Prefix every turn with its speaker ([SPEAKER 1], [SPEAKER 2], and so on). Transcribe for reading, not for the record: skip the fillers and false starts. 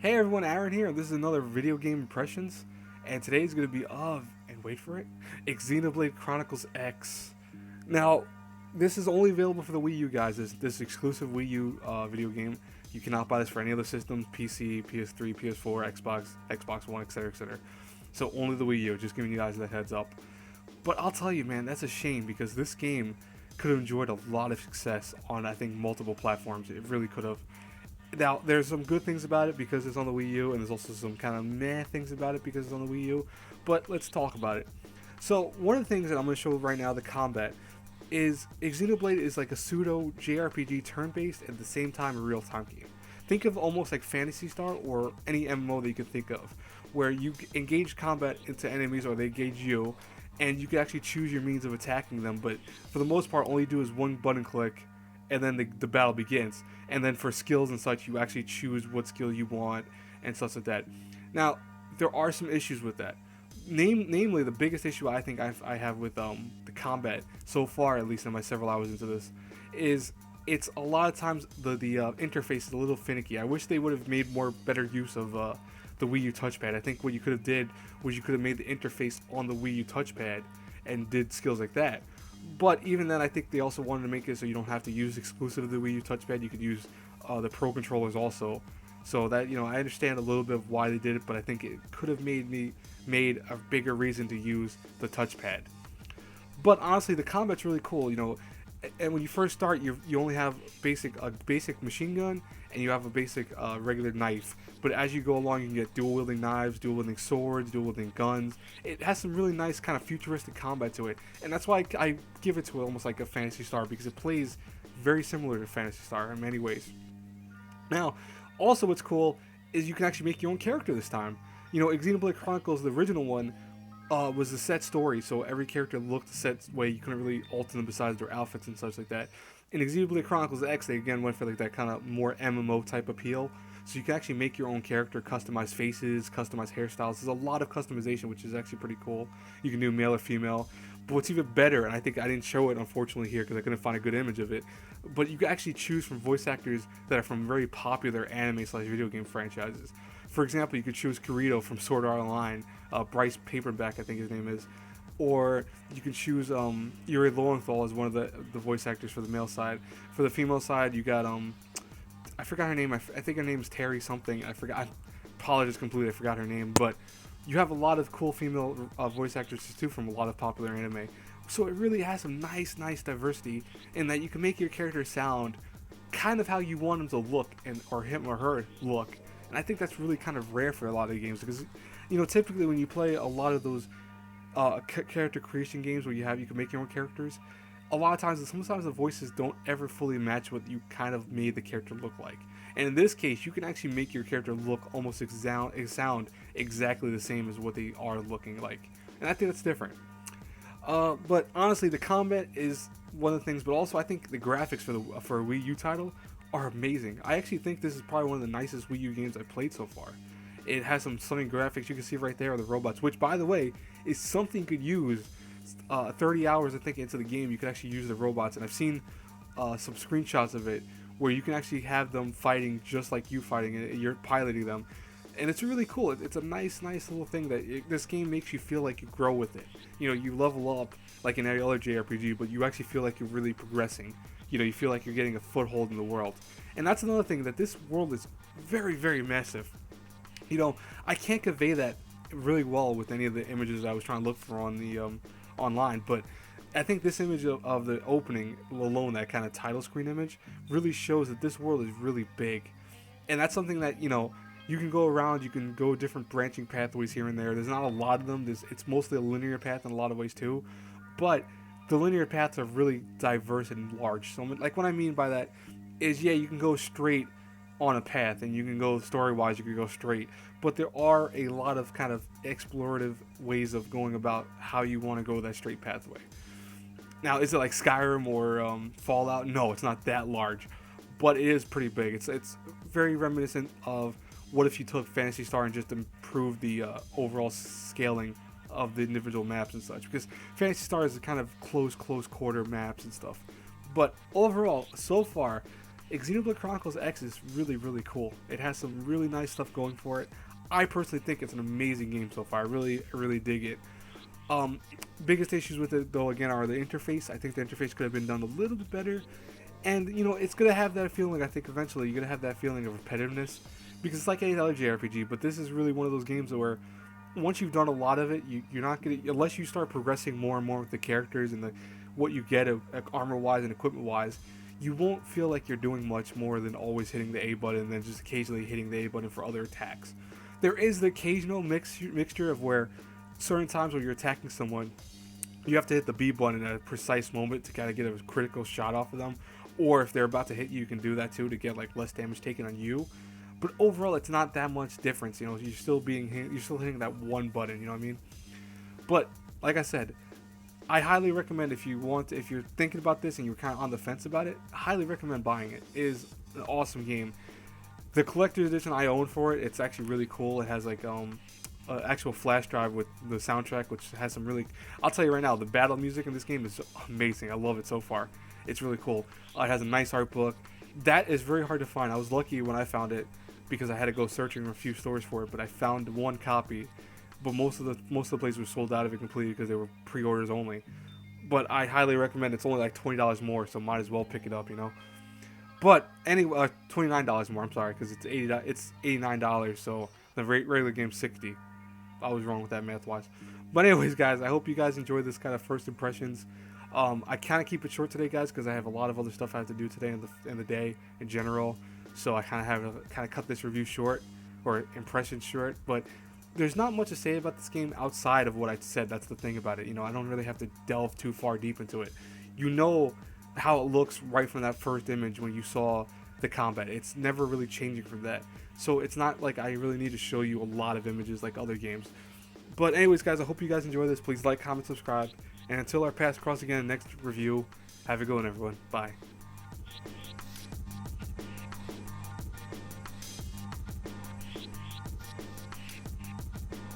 [SPEAKER 1] Hey everyone, Aaron here. This is another video game impressions, and today's going to be and wait for it, Xenoblade Chronicles X. Now, this is only available for the Wii U, guys. This exclusive Wii U video game. You cannot buy this for any other systems: PC, PS3, PS4, Xbox, Xbox One, etc., etc. So only the Wii U. Just giving you guys that heads up. But I'll tell you, man, that's a shame because this game could have enjoyed a lot of success on, I think, multiple platforms. It really could have. Now, there's some good things about it because it's on the Wii U, and there's also some kind of meh things about it because it's on the Wii U, but let's talk about it. So, one of the things that I'm going to show right now, the combat, is Xenoblade is like a pseudo JRPG turn-based and at the same time a real-time game. Think of almost like Phantasy Star or any MMO that you can think of, where you engage combat into enemies or they engage you, and you can actually choose your means of attacking them, but for the most part, all you do is one button click, and then the battle begins. And then for skills and such, you actually choose what skill you want and such like that. Now, there are some issues with that. Namely, the biggest issue I think I have with the combat so far, at least in my several hours into this, is it's a lot of times the interface is a little finicky. I wish they would have made better use of the Wii U touchpad. I think what you could have did was you could have made the interface on the Wii U touchpad and did skills like that. But even then, I think they also wanted to make it so you don't have to use exclusive the Wii U touchpad. You could use the Pro controllers also. So that, I understand a little bit of why they did it, but I think it could have made a bigger reason to use the touchpad. But honestly, the combat's really cool. And when you first start, you only have a basic machine gun, and you have a basic regular knife. But as you go along, you can get dual wielding knives, dual wielding swords, dual wielding guns. It has some really nice kind of futuristic combat to it, and that's why I give it to it almost like a Phantasy Star, because it plays very similar to Phantasy Star in many ways. Now, also what's cool is you can actually make your own character this time. Xenoblade Chronicles, the original one, was a set story, so every character looked a set way. You couldn't really alter them besides their outfits and such like that. In Xenoblade Chronicles X, they again went for like that kind of more MMO type appeal. So you can actually make your own character, customize faces, customize hairstyles. There's a lot of customization, which is actually pretty cool. You can do male or female. But what's even better, and I think I didn't show it unfortunately here because I couldn't find a good image of it, but you can actually choose from voice actors that are from very popular anime/video game franchises. For example, you could choose Kirito from Sword Art Online, Bryce Paperback, I think his name is, or you can choose Yuri Lowenthal as one of the voice actors for the male side. For the female side, you got I forgot her name. I think her name is Terry something. I forgot. I apologize completely. I forgot her name. But you have a lot of cool female voice actors too from a lot of popular anime. So it really has some nice diversity in that you can make your character sound kind of how you want him to look, or him or her look. And I think that's really kind of rare for a lot of games because, typically when you play a lot of those character creation games where you can make your own characters, a lot of times, sometimes the voices don't ever fully match what you kind of made the character look like. And in this case, you can actually make your character look almost sound exactly the same as what they are looking like. And I think that's different. But honestly, the combat is one of the things, but also I think the graphics for a Wii U title are amazing. I actually think this is probably one of the nicest Wii U games I've played so far. It has some stunning graphics. You can see right there are the robots, which, by the way, is something you could use 30 hours I think into the game. You can actually use the robots, and I've seen some screenshots of it where you can actually have them fighting just like you fighting, and you're piloting them, and it's really cool. It's a nice little thing that this game makes you feel like you grow with it. You level up like in any other JRPG, but you actually feel like you're really progressing. You feel like you're getting a foothold in the world, and that's another thing, that this world is very massive. I can't convey that really well with any of the images I was trying to look for on the online, but I think this image of the opening alone, that kind of title screen image, really shows that this world is really big. And that's something that you can go around, you can go different branching pathways here and there. There's not a lot of them. It's mostly a linear path in a lot of ways too, but the linear paths are really diverse and large. So like what I mean by that is, yeah, you can go straight on a path, and you can go story-wise, you can go straight, but there are a lot of kind of explorative ways of going about how you want to go that straight pathway. Now, is it like Skyrim or Fallout? No, it's not that large, but it is pretty big. It's very reminiscent of what if you took Phantasy Star and just improved the overall scaling of the individual maps and such, because Phantasy Star is a kind of close quarter maps and stuff. But overall, so far, Xenoblade Chronicles X is really, really cool. It has some really nice stuff going for it. I personally think it's an amazing game so far. I really dig it. Biggest issues with it, though, again, are the interface. I think the interface could have been done a little bit better. And, you know, it's going to have that feeling, I think, eventually. You're going to have that feeling of repetitiveness. Because it's like any other JRPG, but this is really one of those games where once you've done a lot of it, you're not going to, unless you start progressing more and more with the characters and what you get armor-wise and equipment-wise, you won't feel like you're doing much more than always hitting the A button and then just occasionally hitting the A button for other attacks. There is the occasional mixture of where certain times when you're attacking someone, you have to hit the B button at a precise moment to kind of get a critical shot off of them. Or if they're about to hit you, you can do that too to get like less damage taken on you. But overall, it's not that much difference. You know, you're still hitting that one button. You know what I mean? But like I said, I highly recommend if you're thinking about this and you're kind of on the fence about it, I highly recommend buying it. It is an awesome game. The collector's edition I own for it, it's actually really cool. It has like an actual flash drive with the soundtrack, which has some really, I'll tell you right now, the battle music in this game is amazing. I love it so far. It's really cool. It has a nice art book. That is very hard to find. I was lucky when I found it because I had to go searching in a few stores for it, but I found one copy. But most of the places were sold out of it completely because they were pre-orders only. But I highly recommend. It's only like $20 more, so might as well pick it up, you know. But anyway, $29 more. I'm sorry, because it's $89. So the regular game's $60. I was wrong with that math-wise. But anyways, guys, I hope you guys enjoyed this kind of first impressions. I kind of keep it short today, guys, because I have a lot of other stuff I have to do today in the day in general. So I kind of have to cut this review short, or impression short. But there's not much to say about this game outside of what I said. That's the thing about it. You know, I don't really have to delve too far deep into it. You know how it looks right from that first image when you saw the combat. It's never really changing from that. So it's not like I really need to show you a lot of images like other games. But anyways, guys, I hope you guys enjoy this. Please like, comment, subscribe. And until our paths cross again in the next review, have a good one, everyone. Bye.